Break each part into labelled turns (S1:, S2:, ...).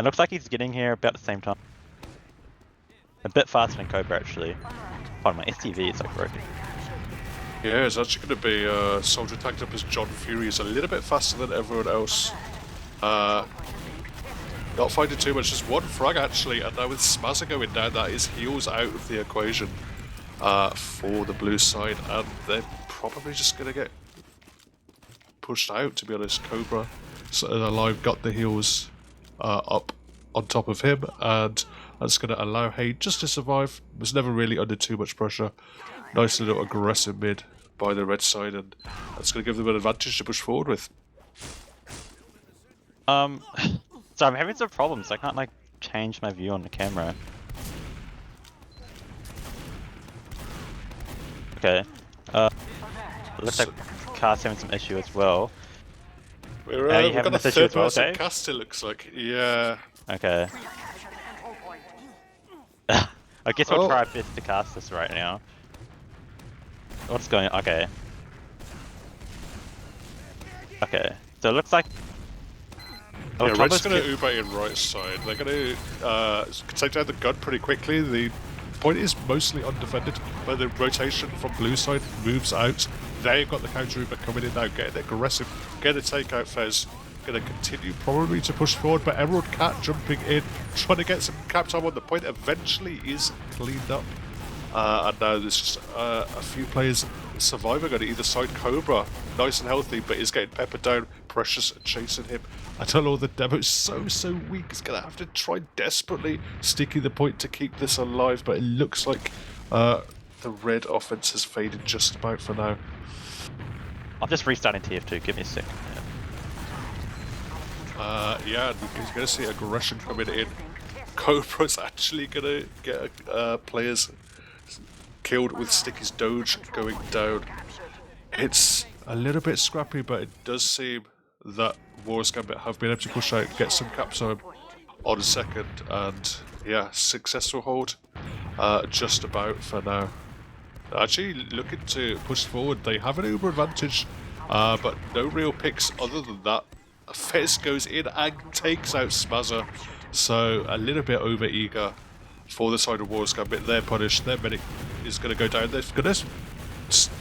S1: It looks like he's getting here about the same time. A bit faster than Cobra actually. Pardon my STV, it's like broken.
S2: Yeah, it's actually going to be Soldier tagged up as John Fury. He's a little bit faster than everyone else. Not finding too much, just one frag actually, and now with Smazza going down, that is heals out of the equation for the blue side, and they're probably just going to get pushed out, to be honest. Cobra alive got the heals up on top of him, and that's going to allow Hay just to survive. Was never really under too much pressure. Nice little aggressive mid by the red side, and that's going to give them an advantage to push forward with.
S1: So I'm having some problems. I can't like change my view on the camera. Okay. Looks like Cast having some issue as well.
S2: We've got a third person cast, it looks like. Yeah.
S1: Okay. I guess we'll try our best to cast this right now. What's going on? Okay. Okay. So it looks like...
S2: Oh, yeah, Red's going to Uber in right side. They're going to take down the gun pretty quickly. The point is mostly undefended, but the rotation from blue side moves out. They've got the counter Uber coming in now, getting aggressive, getting a takeout. Fez going to continue probably to push forward, but Emerald Cat jumping in, trying to get some cap time on the point. Eventually is cleaned up, and now there's just a few players surviving on either side. Cobra, nice and healthy, but is getting peppered down. Precious chasing him. I don't know, the demo's so weak. He's going to have to try desperately sticking the point to keep this alive, but it looks like the red offense has faded just about for now.
S1: I'm just restarting TF2, give me a sec.
S2: Yeah, you're going to see aggression coming in. Cobra's actually going to get players killed with Sticky's Doge going down. It's a little bit scrappy, but it does seem that Walrus Gambit have been able to push out, get some cap time on a second, and yeah, successful hold just about for now. Actually looking to push forward. They have an uber advantage, but no real picks other than that. Fez goes in and takes out Smazza, so a little bit over eager for the side of Walrus Gambit. They're punished, their medic is going to go down. They're going to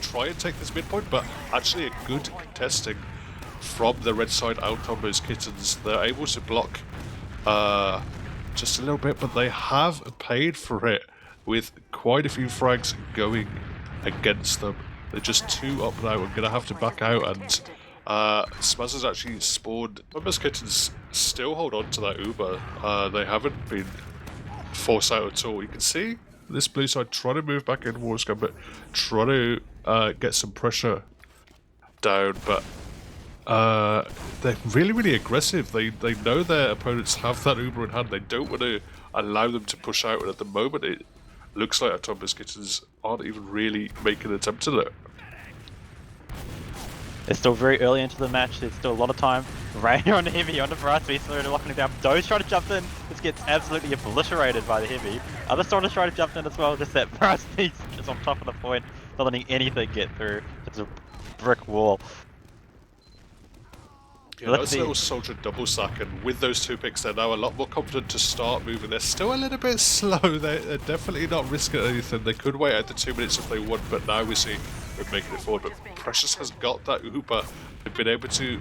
S2: try and take this midpoint, but actually a good contesting from the red side altombo's kittens. They're able to block just a little bit, but they have paid for it with quite a few frags going against them. They're just 2 up now and going to have to back out, and Smazza's actually spawned. Altombo's kittens still hold on to that Uber. They haven't been forced out at all. You can see this blue side trying to move back in Walrus Gambit, trying to get some pressure down, but they're really aggressive. They know their opponents have that Uber in hand. They don't want to allow them to push out, and at the moment it looks like Altombo's kittens aren't even really making an attempt at it.
S1: It's still very early into the match, there's still a lot of time. Rainer on the heavy, on the Varus, he's locking it down. Doge trying to jump in, this gets absolutely obliterated by the heavy. Other starters trying to jump in as well, just that Varus is on top of the point, not letting anything get through. It's a brick wall.
S2: Yeah, that's a little Soldier double sack, and with those 2 picks they're now a lot more confident to start moving. They're still a little bit slow, they're definitely not risking anything. They could wait out the 2 minutes if they want, but now we see they're making it forward. But Precious has got that Uber. They've been able to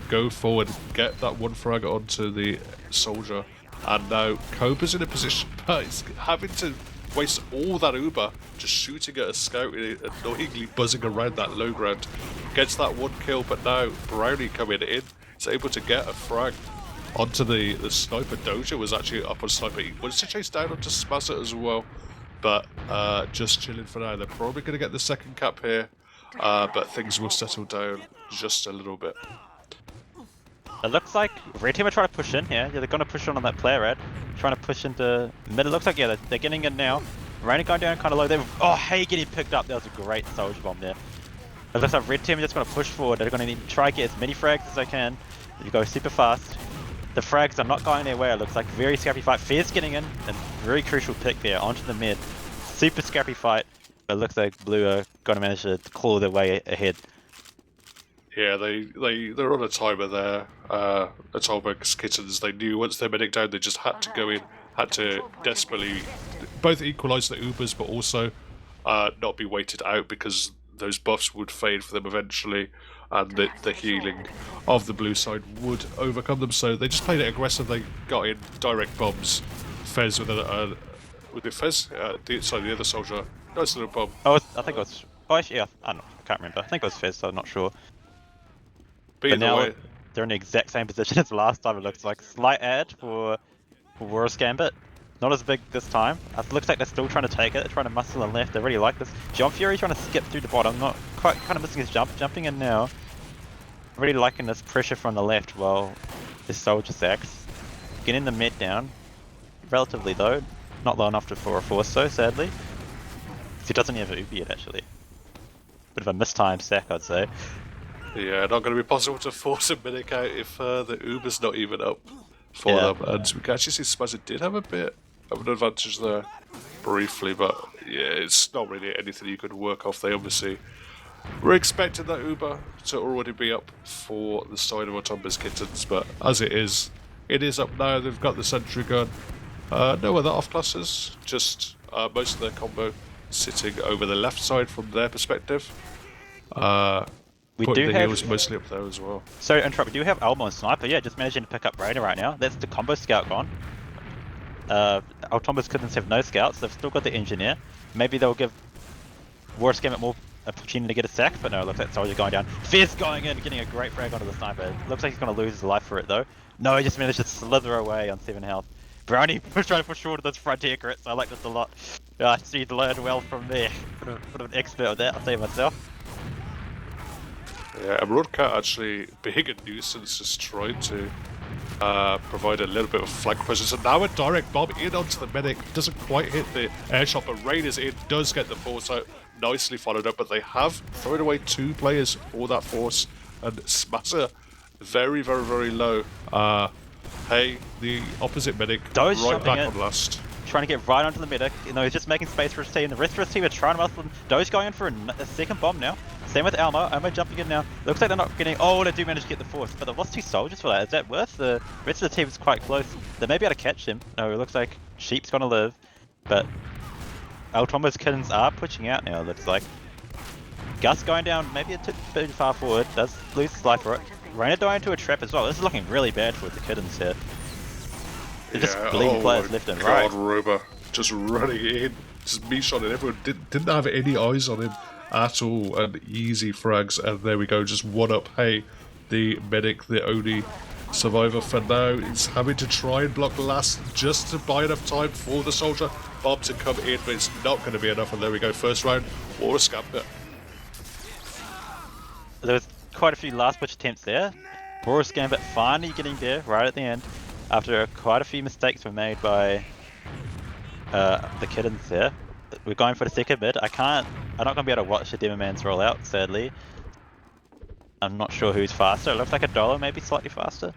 S2: go forward, get that 1 frag onto the Soldier, and now Cobra's in a position but he's having to waste all that Uber just shooting at a scout, annoyingly buzzing around that low ground. Gets that 1 kill, but now Brownie coming in. He's able to get a frag onto the sniper. Doja was actually up on sniper. He wants to chase down onto Smazza as well, but just chilling for now. They're probably going to get the 2nd cap here, but things will settle down just a little bit.
S1: It looks like red team are trying to push in here. Yeah, they're going to push on that player red, trying to push into mid. It looks like, yeah, they're getting in now. Rainer going down kind of low. Oh, Hay getting picked up. That was a great soldier bomb there. It looks like red team are just going to push forward. They're going to try to get as many frags as they can. You go super fast. The frags are not going their way. It looks like very scrappy fight. Fez getting in, a very crucial pick there onto the mid. Super scrappy fight. It looks like blue are going to manage to claw their way ahead.
S2: Yeah, they're on a timer there. Altombo's kittens. They knew once their medic down, they just had to go in, had to desperately both equalise the Ubers, but also not be waited out because those buffs would fade for them eventually, and the healing of the blue side would overcome them. So they just played it aggressive. They got in direct bombs. Fez with it Fez? The other soldier. Nice little bomb.
S1: Oh, I think it was. Oh, actually, yeah, I don't know. I can't remember. I think it was Fez, so I'm not sure. But now
S2: way,
S1: they're in the exact same position as last time. It looks like slight ad for Walrus Gambit. Not as big this time. It looks like they're still trying to take it. They're trying to muscle on left. They really like this. John Fury trying to skip through the bottom. Not quite, kind of missing his jump. Jumping in now. Really liking this pressure from the left while his soldier sacks. Getting the med down. Relatively though. Not low enough for a force though, sadly. He doesn't have an Ubi yet actually. Bit of a mistimed sack, I'd say.
S2: Yeah, not going to be possible to force a medic out if the Uber's not even up for them. And we can actually see Spazza did have a bit of an advantage there, briefly, but yeah, it's not really anything you could work off. They obviously were expecting that Uber to already be up for the side of Altombo's kittens, but as it is up now. They've got the Sultry gun. No other off classes, just most of their combo sitting over the left side from their perspective.
S1: We
S2: putting
S1: do
S2: the
S1: have
S2: heals mostly up there as well.
S1: Sorry to interrupt, we do have Elmo and Sniper, yeah, just managing to pick up Raider right now. That's the combo scout gone. Altombo's kittens have no scouts, they've still got the engineer. Maybe they'll give Walrus Gambit more opportunity to get a sack, but no, looks like Soldier going down. Fizz going in, getting a great frag onto the Sniper. Looks like he's going to lose his life for it though. No, he just managed to slither away on 7 health. Brownie was trying to push forward to those frontier crits, I like this a lot. I see you learn well from there. Bit of an expert of that, I'll say myself.
S2: Yeah, and Broadcat actually being a nuisance, just trying to provide a little bit of flank presence. And now a direct bomb in onto the medic. Doesn't quite hit the air shot, but Rain is in, does get the force out. Nicely followed up, but they have thrown away 2 players for that force. And Smatter, very, very, very low. Hey, the opposite medic,
S1: Doge
S2: right back
S1: in,
S2: on last.
S1: trying to get right onto the medic. You know, he's just making space for his team. The rest of his team are trying to muscle him. Doge going in for a second bomb now. Same with Elmo. Elmo jumping in now. Looks like they're not getting... Oh, they do manage to get the force, but they've lost 2 soldiers for that. Is that worth? The rest of the team is quite close. They may be able to catch him. No, it looks like Sheep's gonna live, but Altombo's kittens are pushing out now, it looks like. Gus going down maybe a bit far forward. Does lose his life for it. Rainer dying into a trap as well. This is looking really bad for the kittens here. They're just bleeding players left and right.
S2: God, Roba just running in, just me-shot, and everyone didn't have any eyes on him at all, and easy frags, and there we go, just one up. Hey, the medic, the only survivor for now, is having to try and block last just to buy enough time for the soldier bomb to come in, but it's not going to be enough, and there we go, first round, Walrus Gambit.
S1: There was quite a few last push attempts there. Walrus Gambit finally getting there right at the end, after quite a few mistakes were made by the kittens there. We're going for the second mid. I'm not going to be able to watch the Demomans roll out, sadly. I'm not sure who's faster. It looks like a dollar, maybe slightly faster.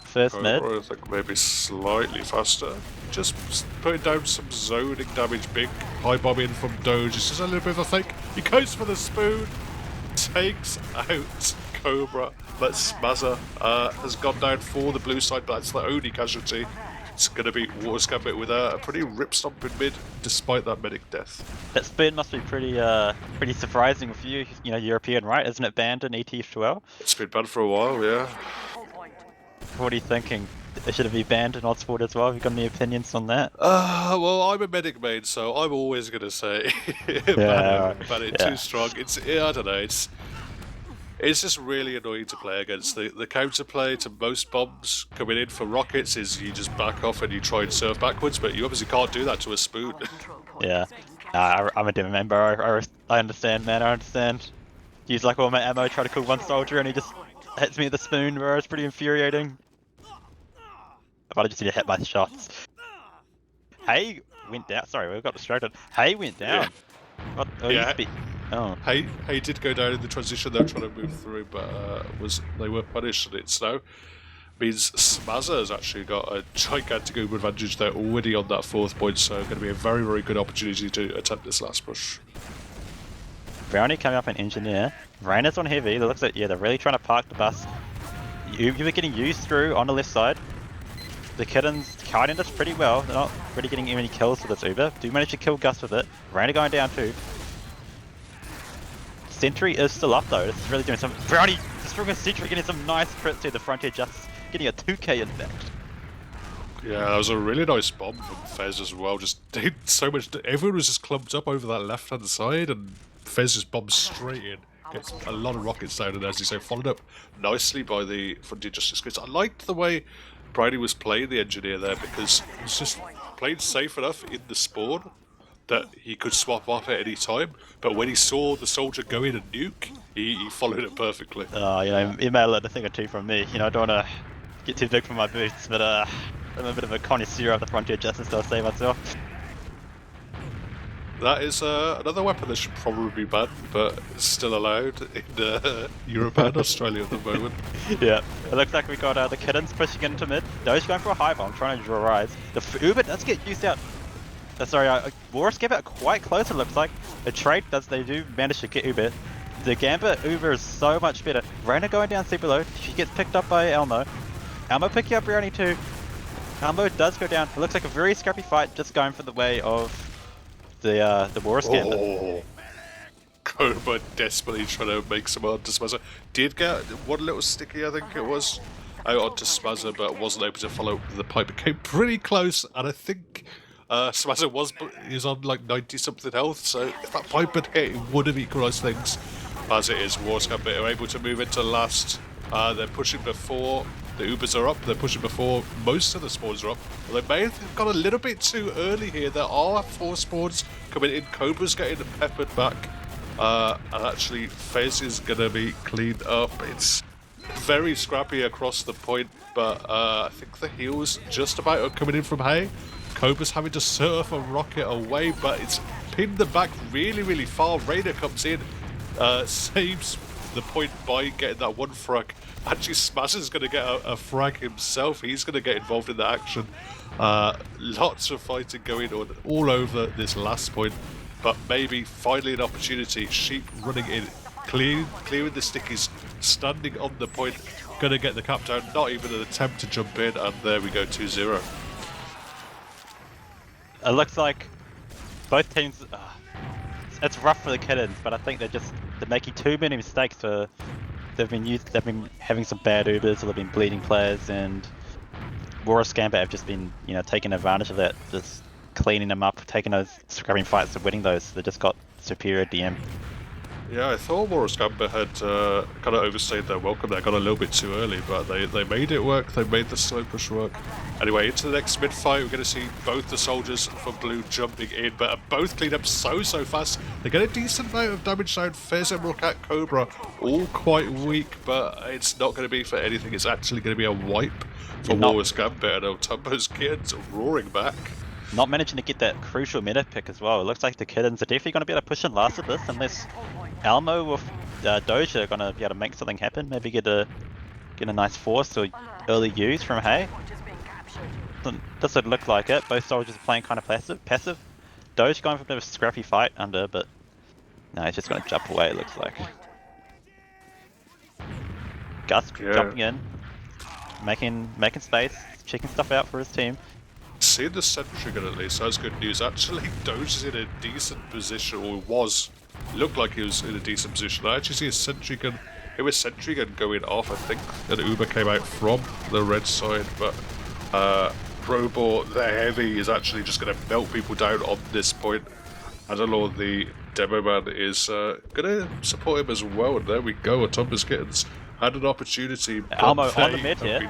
S1: First mid.
S2: I think maybe slightly faster. Just putting down some zoning damage. Big high bomb in from Doge. It's just a little bit of a fake. He goes for the spoon. Takes out Cobra. But Smazza has gone down for the blue side, but that's the only casualty. It's going to be Walrus Gambit with a pretty rip-stomping mid, despite that medic death.
S1: That spoon must be pretty surprising with you, European, right? Isn't it banned in ETF2?
S2: It's been banned for a while, yeah.
S1: What are you thinking? Should it be banned in Oddsport as well? Have you got any opinions on that?
S2: Well, I'm a medic main, so I'm always going to say ban it too strong. I don't know, it's just really annoying to play against. The counterplay to most bombs coming in for rockets is you just back off and you try and surf backwards, but you obviously can't do that to a spoon.
S1: Yeah. I'm a demo member. I understand, man. I understand. Use like all my ammo, try to kill one soldier, and he just hits me with the spoon, bro. It's pretty infuriating. But I just need to hit my shots. Hey went down. Sorry, we got distracted. Hey went down.
S2: Yeah.
S1: Oh.
S2: Hey did go down in the transition. They were trying to move through, but they were punished, and it now means Smazza has actually got a gigantic Uber advantage there already on that 4th point. So going to be a very, very good opportunity to attempt this last push.
S1: Brownie coming up an engineer. Rainer's on heavy. It looks like, yeah, they're really trying to park the bus. You're getting used through on the left side. The kittens kiting this pretty well. They're not really getting any kills with this Uber. Do manage to kill Gus with it. Rainer going down too. Sentry is still up though. This is really doing some. Brownie destroying a Sentry, getting some nice crits to the Frontier Justice, getting a 2k in fact.
S2: Yeah, that was a really nice bomb from Fez as well. Just did so much. Everyone was just clumped up over that left-hand side, and Fez just bombed straight in. Gets a lot of rockets down, and as you say, followed up nicely by the Frontier Justice crits. I liked the way Brady was playing the engineer there because he was just playing safe enough in the spawn that he could swap off at any time. But when he saw the soldier go in and nuke, he followed it perfectly.
S1: You know, email learned a thing or two from me. You know, I don't want to get too big for my boots, but I'm a bit of a connoisseur of the Frontier Justice, I'll say myself.
S2: That is another weapon that should probably be banned, but it's still allowed in Europe and Australia at the moment.
S1: Yeah, it looks like we got the kittens pushing into mid. Doge going for a high bomb, trying to draw rise. The Uber does get used out. Walrus gambit quite close, it looks like. The trade they do manage to get Uber. The gambit Uber is so much better. Rainer going down super low. She gets picked up by Elmo. Elmo picking up Brownie too. Elmo does go down. It looks like a very scrappy fight, just going for the way of the Walrus gambit.
S2: Oh, Cobra desperately trying to make some onto Smazza. Did get one little sticky, I think it was, out onto Smazza, but wasn't able to follow the pipe. It came pretty close, and I think Smazza is on like 90-something health, so if that pipe had hit, it would have equalised things. As it is, Walrus Gambit are able to move into last. They're pushing before the Ubers are up. They're pushing before most of the spawns are up. Well, they may have gone a little bit too early here. There are 4 spawns coming in. Cobra's getting peppered back. And actually, Fez is going to be cleaned up. It's very scrappy across the point, but I think the heals just about are coming in from Hay. Cobra's having to surf a rocket away, but it's pinned them back really, really far. Rainer comes in, saves the point by getting that one frag. Actually, Smazza's going to get a frag himself. He's going to get involved in the action. Lots of fighting going on all over this last point, but maybe finally an opportunity. Sheep running in, clearing the stickies, standing on the point, going to get the cap down. Not even an attempt to jump in, and there we go, 2-0.
S1: It looks like both teams. It's rough for the kittens, but I think they're making too many mistakes. They've been having some bad Ubers, or they've been bleeding players, and Walrus Gambit have just been, you know, taking advantage of that, just cleaning them up, taking those scrubbing fights and winning those. They just got superior DM.
S2: Yeah, I thought Walrus Gambit had kind of overstayed their welcome there, got a little bit too early, but they made it work, they made the slow push work. Anyway, into the next mid-fight, we're going to see both the soldiers from Blue jumping in, but both clean up so fast. They get a decent amount of damage down. Fez, Emerald Cat, Cobra, all quite weak, but it's not going to be for anything. It's actually going to be a wipe for Walrus Gambit, and altombo's kittens roaring back.
S1: Not managing to get that crucial meta pick as well. It looks like the kittens are definitely going to be able to push in last of this, unless Elmo with Doja are going to be able to make something happen. Maybe get a nice force or early use from Hay. This would look like it. Both soldiers are playing kind of passive. Doge going for a bit of a scrappy fight under, but no, he's just going to jump away, it looks like. Gus jumping in, making space, checking stuff out for his team.
S2: Seeing the sentry gun at least, that's good news. Actually, Doge is in a decent position, or looked like he was in a decent position. I actually see a sentry gun. It was sentry gun going off, I think, that Uber came out from the red side, but Robot, the heavy, is actually just going to melt people down on this point. I don't know, the demo man is going to support him as well, and there we go. Altombo's kittens had an opportunity.
S1: Elmo on the mid here.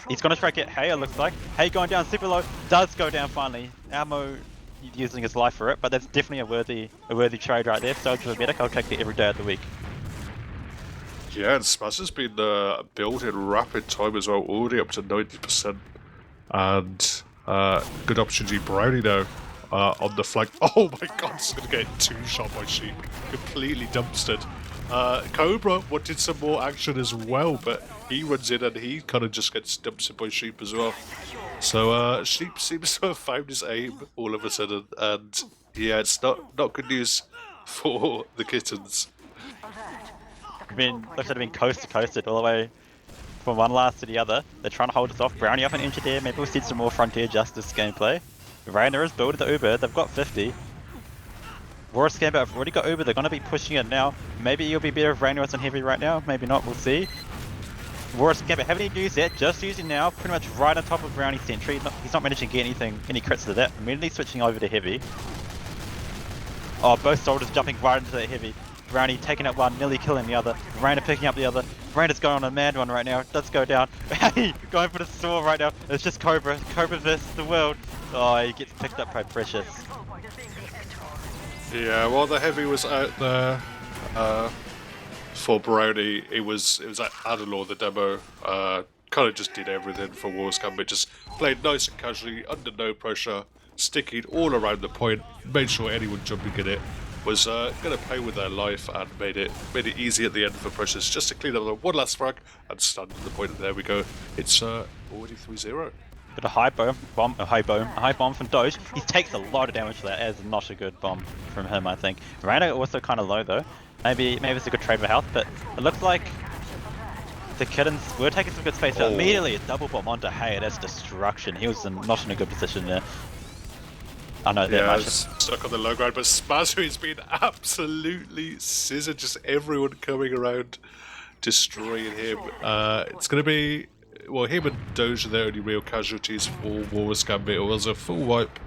S1: He's going to try to get Hay, it looks like. Hay going down super low, does go down finally. Elmo using his life for it, but that's definitely a worthy trade right there. Soldier of Medic, I'll take it every day of the week.
S2: Yeah, and Smazza's been built in rapid time as well, already up to 90%. And good opportunity, Brownie now on the flank. Oh my god, he's going to get 2-shot by Sheep. Completely dumpstered. Cobra wanted some more action as well, but he runs in and he kind of just gets dumpstered by Sheep as well. So Sheep seems to have found his aim all of a sudden, and yeah, it's not good news for the kittens.
S1: Looks like they've been coast to coasted all the way from one last to the other. They're trying to hold us off. Brownie up an engineer. Maybe we'll see some more Frontier Justice gameplay. Rainer is building the Uber. They've got 50. Walrus Gambit have already got Uber. They're going to be pushing it now. Maybe it'll be better if Rainer was on heavy right now. Maybe not. We'll see. Walrus Gambit haven't even used yet. Just using now. Pretty much right on top of Brownie Sentry. He's not managing to get any crits to that. Immediately switching over to heavy. Oh, both soldiers jumping right into that heavy. Brownie taking up one, nearly killing the other. Rainer picking up the other. Rainer's going on a mad one right now. Let's go down. Going for the sword right now. It's just Cobra. Cobra versus the world. Oh, he gets picked up by Precious.
S2: Yeah, while the heavy was out there for Brownie, it was at Adelaw, the demo. Kind of just did everything for Walrus Gambit. Just played nice and casually, under no pressure, sticking all around the point, made sure anyone jumping in it was going to play with their life, and made it easy at the end for Precious just to clean up the one last frag and stand at the point. And there we go. It's already 3-0.
S1: Got a high bomb from Doge. He takes a lot of damage for that. That is not a good bomb from him, I think. Rainer also kind of low though. Maybe it's a good trade for health, but it looks like the kittens were taking some good space. But immediately a double bomb onto Hay. That's destruction. He was not in a good position there. I know that much.
S2: Stuck on the low ground, but Spazzy's been absolutely scissored. Just everyone coming around, destroying him. It's going to be, well, him and Doge are the only real casualties for Walrus Gambit. It was a full wipe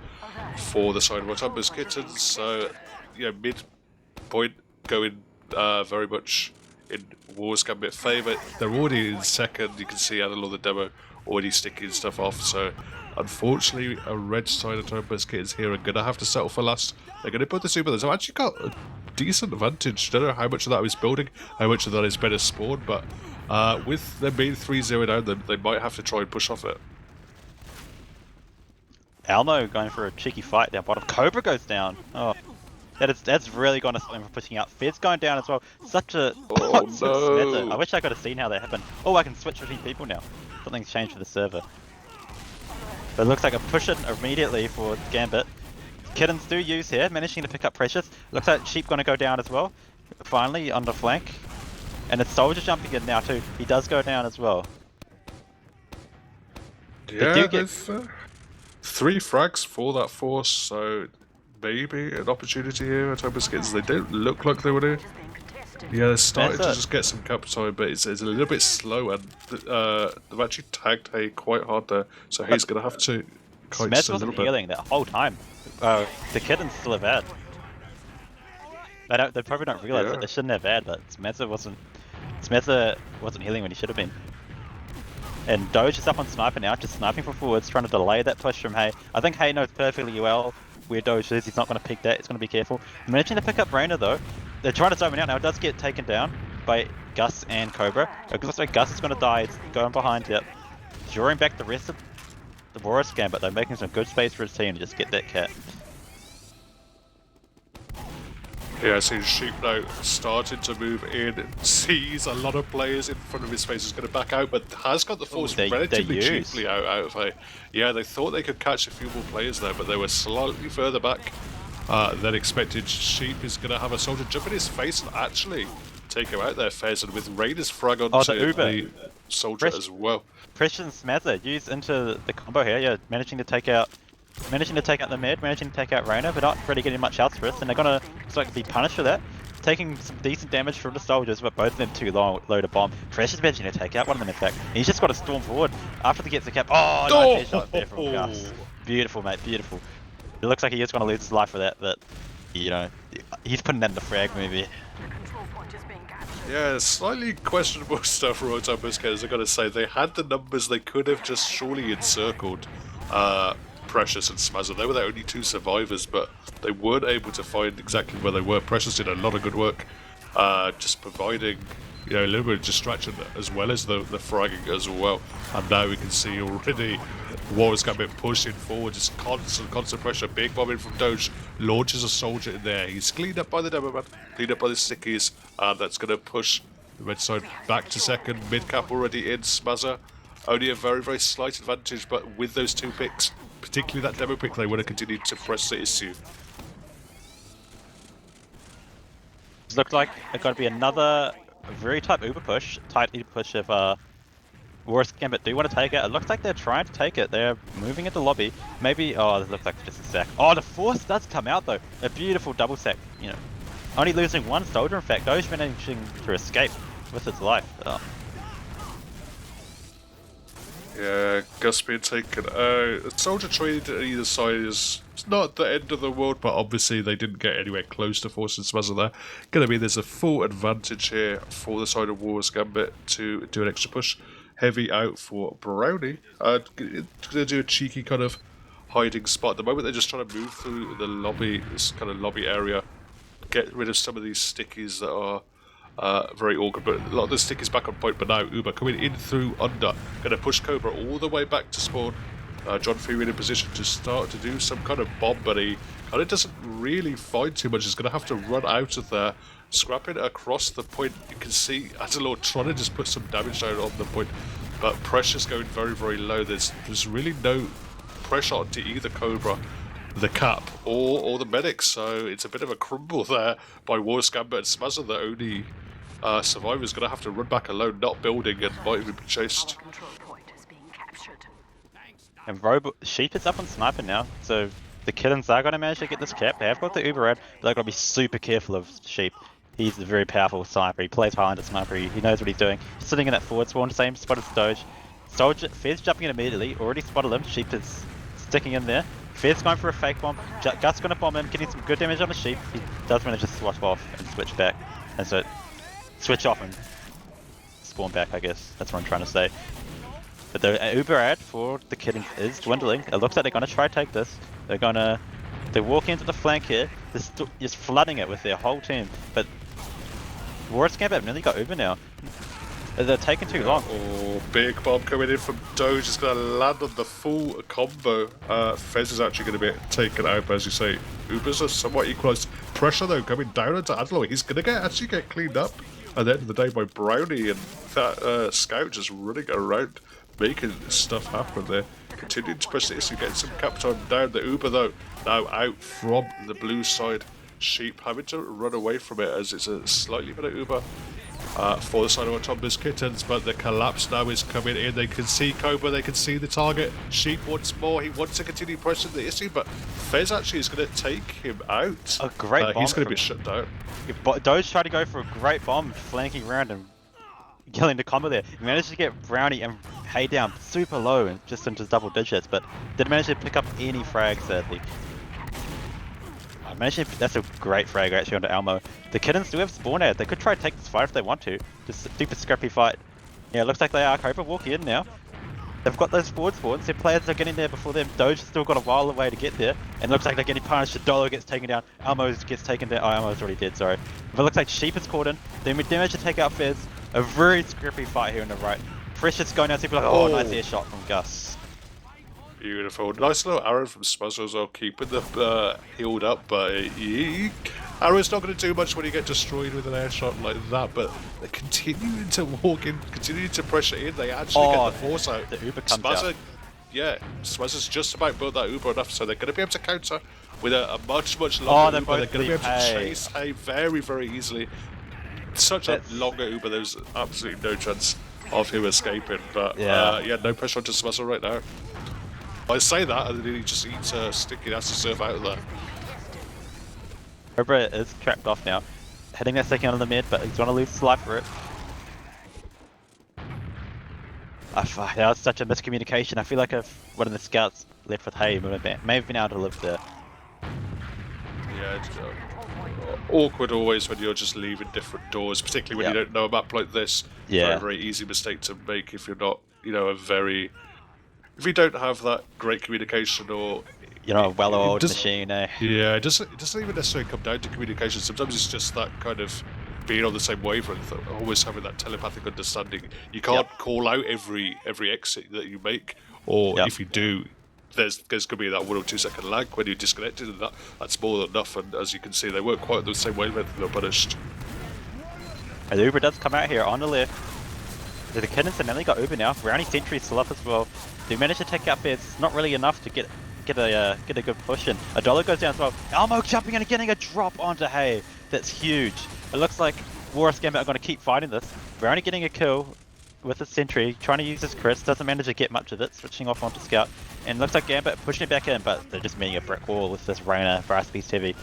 S2: for the side of Wiethoofd's kittens. So, yeah, mid-point going very much in Walrus Gambit favour. They're already in second. You can see Adelaw, the demo, already sticking stuff off. So, unfortunately, a red side of Wiethoofd's kittens here are going to have to settle for last. They're going to put the super. They've actually got a decent advantage. Don't know how much of that is building, how much of that is better spawn, but with them being 3-0 down, they might have to try and push off it.
S1: Almo going for a cheeky fight down bottom. Cobra goes down. Oh, that's really going to stop him from pushing out. Fed's going down as well. Such a
S2: no.
S1: I wish I could have seen how that happened. Oh, I can switch between people now. Something's changed for the server. But it looks like a push in immediately for Gambit. Kittens do use here, managing to pick up Precious. Looks like Sheep going to go down as well. Finally, on the flank. And it's Soldier jumping in now too. He does go down as well.
S2: Yeah, there's 3 frags for that force, so maybe an opportunity here at Wiethoofd's kittens. They don't look like they would do. Yeah, they're starting to just get some cap time, but it's a little bit slow, and they've actually tagged Hay quite hard there, so Hay's going to have to kite just a little bit.
S1: Healing that whole time. The kittens still have ad. They probably don't realize that they shouldn't have ad, but Smedza wasn't healing when he should have been. And Doge is up on sniper now, just sniping from forwards, trying to delay that push from Hay. I think Hay knows perfectly well where Doge is. He's not going to pick that. He's going to be careful. Managing to pick up Rainer though. They're trying to zone it out now. It does get taken down by Gus and Cobra. It looks like Gus is going to die. It's going behind. Yep. Drawing back the rest of the Walrus Gambit though, making some good space for his team to just get that cat.
S2: Yeah, so Sheep now starting to move in, sees a lot of players in front of his face, is going to back out, but has got the force relatively cheaply out of it. Yeah, they thought they could catch a few more players there, but they were slightly further back than expected. Sheep is going to have a soldier jump in his face and actually take him out there, Fez, and with Raiders frag on to the soldier as well.
S1: Precious and Smather used into the combo here, yeah, managing to take out the mid, managing to take out Rainer, but not really getting much else for us, and they're gonna be punished for that. Taking some decent damage from the soldiers, but both of them too low to bomb. Precious managing to take out one of them in fact. He's just got to storm forward after he gets the cap. Oh, nice shot there from Gus. Beautiful, mate, beautiful. It looks like he is going to lose his life for that, but you know, he's putting that in the frag movie.
S2: Yeah, slightly questionable stuff for Wiethoofd's kittens. I gotta say, they had the numbers. They could have just surely encircled Precious and Smazza. They were the only 2 survivors, but they weren't able to find exactly where they were. Precious did a lot of good work, just providing, you know, a little bit of distraction as well as the fragging as well. And now we can see already Walrus Gambit pushing forward, just constant pressure. Big bomb in from Doge, launches a soldier in there. He's cleaned up by the demo man, cleaned up by the stickies, and that's going to push the red side back to second. Mid cap already in. Smazza only a very, very slight advantage, but with those 2 picks, particularly that demo pick, they want to continue to press the issue.
S1: It looked like it got to be another very tight Uber push, if Walrus Gambit do want to take it. It looks like they're trying to take it. They're moving into lobby. Maybe, oh, it looks like just a sack. Oh, the force does come out though. A beautiful double sack, you know. Only losing one soldier, in fact. Doge managing to escape with his life. Oh.
S2: Yeah, Gus being taken out. Soldier traded at either side is not the end of the world, but obviously they didn't get anywhere close to forcing Smazza there. Gonna be there's a full advantage here for the side of Walrus Gambit to do an extra push. Heavy out for Brownie. Gonna do a cheeky kind of hiding spot. At the moment they're just trying to move through the lobby, this kind of lobby area, get rid of some of these stickies that are very awkward, but a lot of the stickies back on point. But now Uber coming in through under, going to push Cobra all the way back to spawn. John Fury in a position to start to do some kind of bomb, but he kind of doesn't really find too much. He's going to have to run out of there, scrapping across the point. You can see Azalor trying to just put some damage down on the point, but pressure's going very, very low. There's really no pressure onto either Cobra, the cap, or the medics, so it's a bit of a crumble there by Walrus Gambit and Smazza. The only survivor's going to have to run back alone, not building, and might even be chased.
S1: And Sheep is up on sniper now, so the kittens are going to manage to get this cap. They have got the Uber red, but they've got to be super careful of Sheep. He's a very powerful sniper. He plays high under sniper. He knows what he's doing. He's sitting in that forward spawn, same spot as Doge. Soldier, Fez jumping in immediately. Already spotted him. Sheep is sticking in there. Fez going for a fake bomb. Gus going to bomb him, getting some good damage on the Sheep. He does manage to swap off and switch back. And so, switch off and spawn back, I guess. That's what I'm trying to say. But the Uber ad for the kittens is dwindling. It looks like they're going to try to take this. They're walking into the flank here. They're just flooding it with their whole team. But Walrus Gambit nearly got Uber now. They're taking too long.
S2: Oh, big bomb coming in from Doge. Is going to land on the full combo. Fez is actually going to be taken out, but as you say, Uber's a somewhat equalised. Pressure though coming down into Adlo. He's going to actually get cleaned up at the end of the day by Brownie, and that Scout just running around, making stuff happen there. Continuing to push the issue, getting some cap time down. The Uber though, now out from the blue side. Sheep having to run away from it as it's a slightly better Uber for the side of Altombo's kittens, but the collapse now is coming in. They can see Cobra, they can see the target. Sheep wants more, he wants to continue pressing the issue, but Fez actually is going to take him out.
S1: A great bomb.
S2: He's going to be shut down.
S1: Doge tried to go for a great bomb, flanking around and killing the combo there. He managed to get Brownie and Hay down super low and just into double digits, but didn't manage to pick up any frags, sadly. That's a great frag actually onto Almo. The kittens do have spawn ad. They could try to take this fight if they want to. Just a super scrappy fight. Yeah, it looks like they are. Cobra walking in now. They've got those forward spawns. Their players are getting there before them. Doge still got a while away to get there. And it looks like they're getting punished. Dolo gets taken down. Almo gets taken down. Oh, Almo's already dead, sorry. But it looks like Sheep is caught in. They managed to take out Fez. A very scrappy fight here on the right. Precious going down. People are like, oh, nice air shot from Gus.
S2: Beautiful. Nice little arrow from Smuzz as well, keeping the healed up, but arrow's not going to do much when you get destroyed with an air shot like that, but they're continuing to walk in, continuing to pressure in. They actually get the force out.
S1: The Uber comes out.
S2: Yeah, Smuzzer's just about built that Uber enough, so they're going to be able to counter with a much longer Uber. They're going to be able to chase Hay very, very easily. Such a longer Uber, there's absolutely no chance of him escaping, but yeah, no pressure onto Smuzzer right now. I say that, and then he just eats a stick. He has to surf out of there.
S1: Cobra is trapped off now, heading that second on the mid, but he's going to lose his life for it. That was such a miscommunication. I feel like if one of the scouts left with Hay, may have been able to live there.
S2: Yeah, it's awkward always when you're just leaving different doors, particularly when you don't know a map like this.
S1: Yeah.
S2: Very, very easy mistake to make if you're not, if you don't have that great communication, or
S1: a well-oiled machine.
S2: Yeah, it doesn't even necessarily come down to communication. Sometimes it's just that kind of being on the same wavelength, always having that telepathic understanding. You can't call out every exit that you make, or if you do, there's going to be that 1 or 2 second lag when you're disconnected, and that's more than enough. And as you can see, they weren't quite on the same wavelength and they're punished.
S1: And the Uber does come out here on the left. The kittens have nearly got Uber now. Brownie Sentry's still up as well. They managed to take out Fez. Not really enough to get a good push in. A dollar goes down as well. Almo jumping in and getting a drop onto Hay. That's huge. It looks like Walrus Gambit are going to keep fighting this. Brownie getting a kill with the sentry, trying to use his crits, doesn't manage to get much of it, switching off onto Scout. And it looks like Gambit pushing it back in, but they're just meeting a brick wall with this Reyna, Brass Beast Heavy.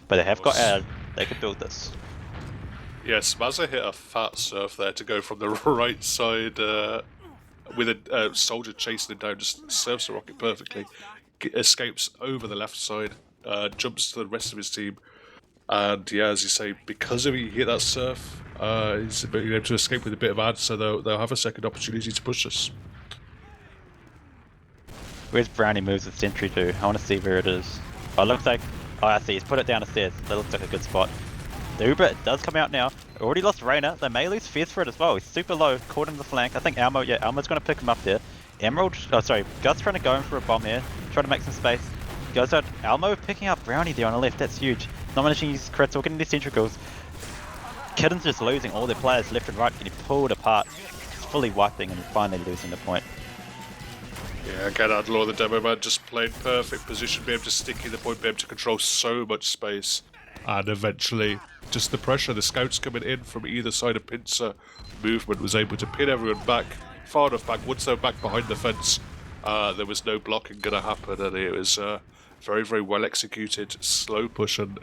S1: But they have got ad, they could build this.
S2: Yes, Mazza hit a fat surf there to go from the right side with a soldier chasing him down, just surfs the rocket perfectly, escapes over the left side, jumps to the rest of his team, and yeah, as you say, because of he hit that surf, he's been able to escape with a bit of ad, so they'll have a second opportunity to push us.
S1: Where's Brownie moves the sentry to? I want to see where it is. Oh, it looks like, oh I see, he's put it down the stairs. That looks like a good spot. The Uber does come out now. Already lost Reyna. They may lose Fierce for it as well. He's super low, caught in the flank. I think Elmo, yeah, Elmo's going to pick him up there. Emerald, oh sorry, Gus trying to go in for a bomb here. Trying to make some space. Goes out, Elmo picking up Brownie there on the left. That's huge. Not managing to use crits or getting these centricals. Kittens just losing all their players left and right, getting pulled apart. It's fully wiping and finally losing the point.
S2: Yeah, again, Adlaw, the demo man, just played perfect position, be able to stick in the point, be able to control so much space. And eventually, just the pressure, the scouts coming in from either side of pincer movement was able to pin everyone back, far enough back. Once they were back behind the fence, there was no blocking going to happen, and it was very, very well executed, slow push, and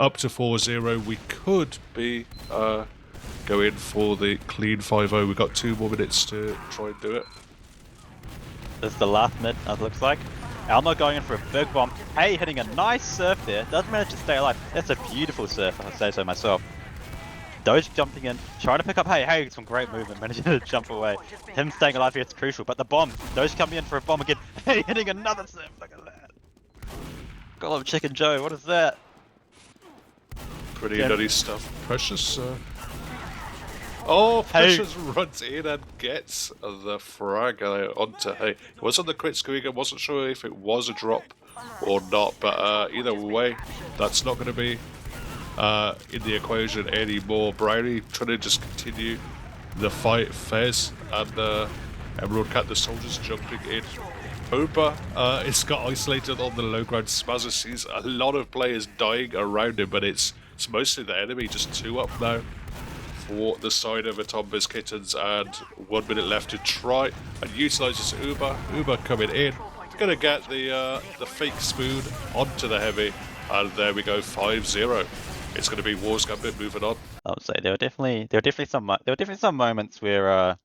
S2: up to 4-0. We could be going for the clean 5-0. We've got 2 more minutes to try and do it.
S1: This is the last mid, as it looks like. Elmo going in for a big bomb. Hey, hitting a nice surf there. Doesn't manage to stay alive. That's a beautiful surf, if I say so myself. Doge jumping in, trying to pick up Hey, some great movement, managing to jump away. Him staying alive here is crucial, but the bomb. Doge coming in for a bomb again. Hey, hitting another surf, look at that. God of Chicken Joe, what is that?
S2: Pretty nutty stuff. Precious. Oh, Precious runs in and gets the frag onto Hey. It was on the KritzKast Links. Wasn't sure if it was a drop or not, but either way, that's not going to be in the equation anymore. Brownie trying to just continue the fight. Fez and Emerald Cat, the soldiers jumping in. Opa it's got isolated on the low ground. Smazza sees a lot of players dying around him, but it's mostly the enemy, just 2 up now for the side of Atombo's Kittens, and 1 minute left to try and utilise this Uber. Uber coming in, gonna get the fake spoon onto the heavy, and there we go, 5-0. It's gonna be Wars Gambit moving on.
S1: I would say there were definitely some moments where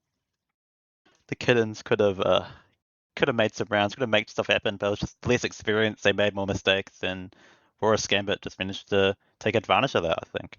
S1: the Kittens could have made some rounds, could have made stuff happen, but it was just less experience. They made more mistakes, and Walrus Gambit just managed to take advantage of that, I think.